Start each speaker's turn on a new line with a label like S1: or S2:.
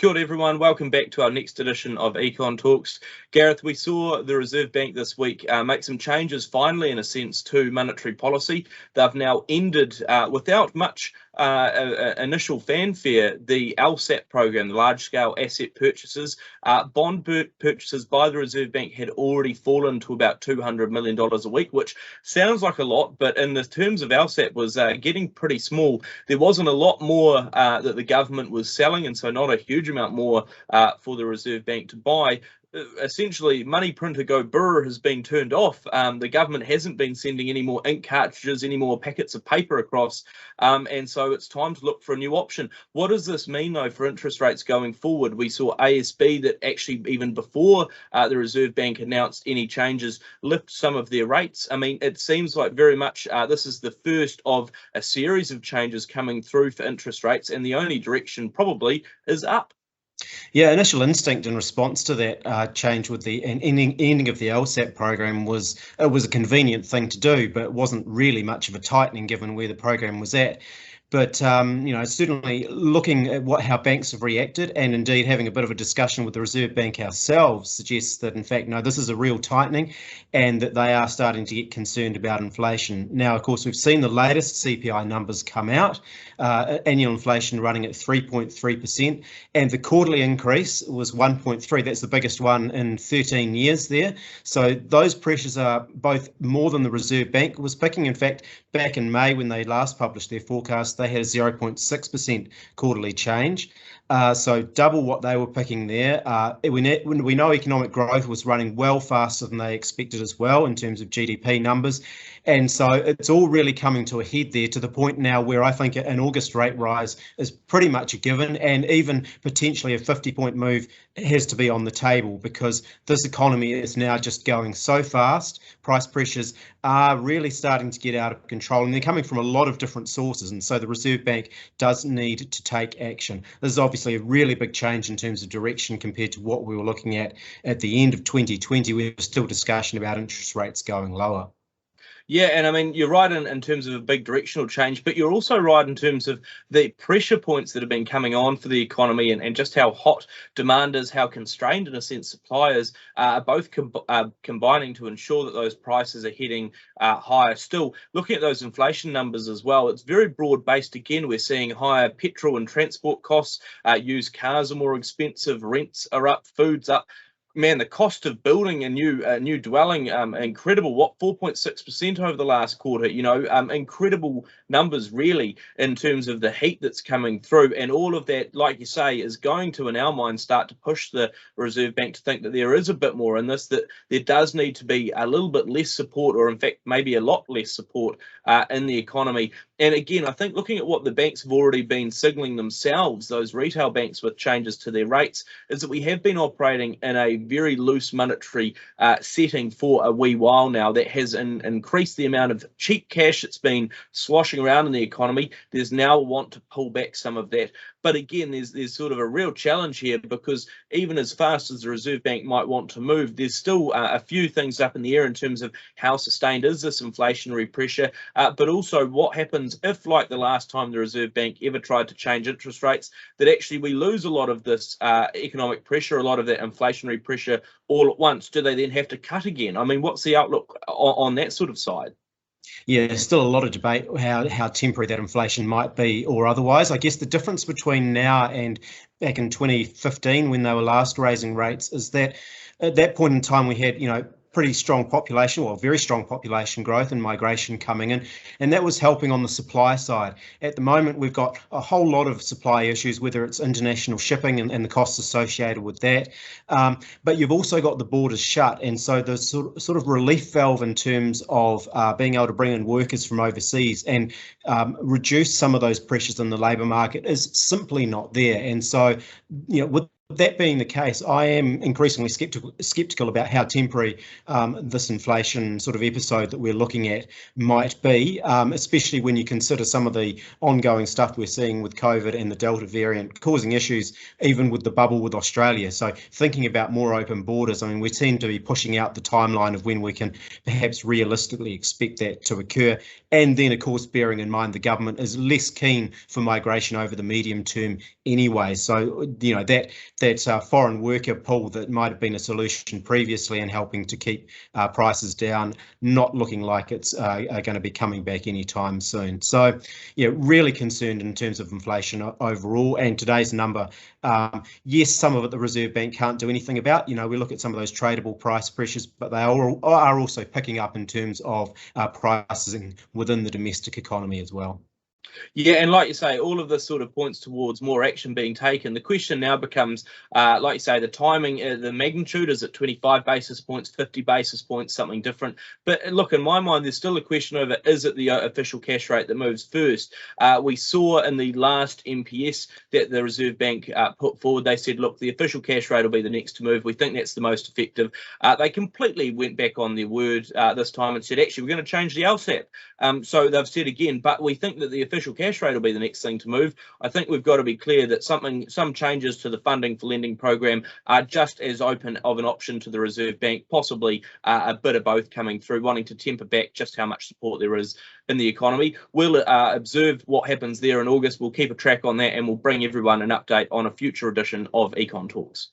S1: Kia ora everyone, welcome back to our next edition of Econ Talks. Gareth, we saw the Reserve Bank this week make some changes finally, in a sense, to monetary policy. They've now ended, without much initial fanfare, the LSAP program, the large-scale asset purchases. Bond purchases by the Reserve Bank had already fallen to about $200 million a week, which sounds like a lot, but in the terms of LSAP was getting pretty small. There wasn't a lot more that the government was selling, and so not a huge amount more for the Reserve Bank to buy. Essentially, money printer go brr has been turned off. The government hasn't been sending any more ink cartridges, any more packets of paper across, and so it's time to look for a new option. What does this mean, though, for interest rates going forward? We saw ASB that actually, even before the Reserve Bank announced any changes, lift some of their rates. I mean, it seems like very much this is the first of a series of changes coming through for interest rates, and the only direction probably is up.
S2: Yeah, initial instinct in response to that change with the ending of the LSAP program was it was a convenient thing to do, but it wasn't really much of a tightening given where the program was at. But certainly looking at how banks have reacted, and indeed having a bit of a discussion with the Reserve Bank ourselves, suggests that in fact, no, this is a real tightening, and that they are starting to get concerned about inflation. Now, of course, we've seen the latest CPI numbers come out, annual inflation running at 3.3%, and the quarterly increase was 1.3. That's the biggest one in 13 years there. So those pressures are both more than the Reserve Bank was picking. In fact, back in May, when they last published their forecast, they had a 0.6% quarterly change. So double what they were picking there. We know economic growth was running well faster than they expected as well in terms of GDP numbers. And so it's all really coming to a head there, to the point now where I think an August rate rise is pretty much a given, and even potentially a 50-point move has to be on the table, because this economy is now just going so fast. Price pressures are really starting to get out of control, and they're coming from a lot of different sources. And so the Reserve Bank does need to take action. This is obviously a really big change in terms of direction compared to what we were looking at the end of 2020. We were still discussion about interest rates going lower.
S1: Yeah, and I mean, you're right in terms of a big directional change, but you're also right in terms of the pressure points that have been coming on for the economy, and just how hot demand is, how constrained, in a sense, suppliers are both combining to ensure that those prices are heading higher. Still, looking at those inflation numbers as well, it's very broad-based. Again, we're seeing higher petrol and transport costs, used cars are more expensive, rents are up, food's up. Man, the cost of building a new dwelling, incredible. What, 4.6% over the last quarter? Incredible numbers, really, in terms of the heat that's coming through. And all of that, like you say, is going to, in our minds, start to push the Reserve Bank to think that there is a bit more in this, that there does need to be a little bit less support, or in fact, maybe a lot less support in the economy. And again, I think looking at what the banks have already been signalling themselves, those retail banks with changes to their rates, is that we have been operating in a very loose monetary setting for a wee while now that has increased the amount of cheap cash that's been sloshing around in the economy. There's now a want to pull back some of that. But again, there's sort of a real challenge here, because even as fast as the Reserve Bank might want to move, there's still a few things up in the air in terms of how sustained is this inflationary pressure, but also what happens if, like the last time the Reserve Bank ever tried to change interest rates, that actually we lose a lot of this economic pressure, a lot of that inflationary pressure all at once. Do they then have to cut again? I mean, what's the outlook on that sort of side?
S2: Yeah, there's still a lot of debate how temporary that inflation might be or otherwise. I guess the difference between now and back in 2015, when they were last raising rates, is that at that point in time we had, pretty strong population, or very strong population growth and migration coming in, and that was helping on the supply side. At the moment, we've got a whole lot of supply issues, whether it's international shipping and the costs associated with that, but you've also got the borders shut, and so the sort of relief valve in terms of being able to bring in workers from overseas and reduce some of those pressures in the labour market is simply not there. And so, with that being the case, I am increasingly sceptical about how temporary this inflation sort of episode that we're looking at might be, especially when you consider some of the ongoing stuff we're seeing with COVID and the Delta variant causing issues, even with the bubble with Australia. So thinking about more open borders, I mean, we seem to be pushing out the timeline of when we can perhaps realistically expect that to occur. And then, of course, bearing in mind the government is less keen for migration over the medium term anyway. So, you know, that foreign worker pool that might have been a solution previously in helping to keep prices down, not looking like it's going to be coming back anytime soon. So, yeah, really concerned in terms of inflation overall. And today's number, yes, some of it the Reserve Bank can't do anything about. You know, we look at some of those tradable price pressures, but they are also picking up in terms of pricing within the domestic economy as well.
S1: Yeah, and like you say, all of this sort of points towards more action being taken. The question now becomes, like you say, the timing, the magnitude. Is it 25 basis points, 50 basis points, something different? But look, in my mind, there's still a question over, is it the official cash rate that moves first? We saw in the last MPS that the Reserve Bank put forward, they said, look, the official cash rate will be the next to move. We think that's the most effective. They completely went back on their word this time and said, actually, we're going to change the LSAP. So they've said again, but we think that the official cash rate will be the next thing to move. I think we've got to be clear that some changes to the funding for lending program are just as open of an option to the Reserve Bank, possibly a bit of both coming through, wanting to temper back just how much support there is in the economy. We'll observe what happens there in August. We'll keep a track on that, and we'll bring everyone an update on a future edition of Econ Talks.